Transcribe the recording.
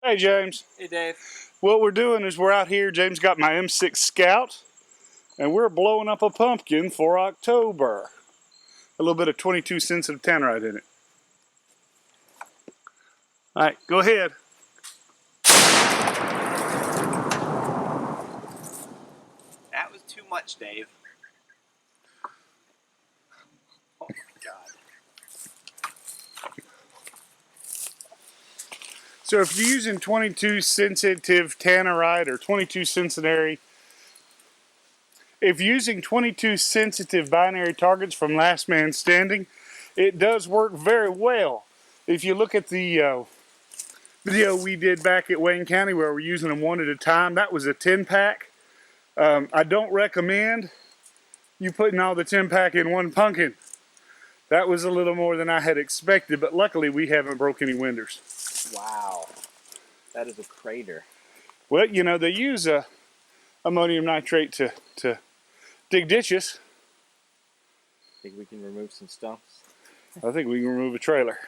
Hey James. Hey Dave. What we're doing is we're out here. James got my M6 Scout, and we're blowing up a pumpkin for October. A little bit of 22 sensitive tannerite in it. All right, go ahead. That was too much, Dave. Oh my God. So if you're using 22 sensitive tannerite or 22 sensitive, if using 22 sensitive binary targets from Last Man Standing, it does work very well. If you look at the video we did back at Wayne County where we're using them one at a time, that was a 10-pack. I don't recommend you putting all the 10-pack in one pumpkin. That was a little more than I had expected, but luckily we haven't broke any windows. Wow. That is a crater. Well, you know, they use ammonium nitrate to dig ditches. Think we can remove some stumps? I think we can remove a trailer.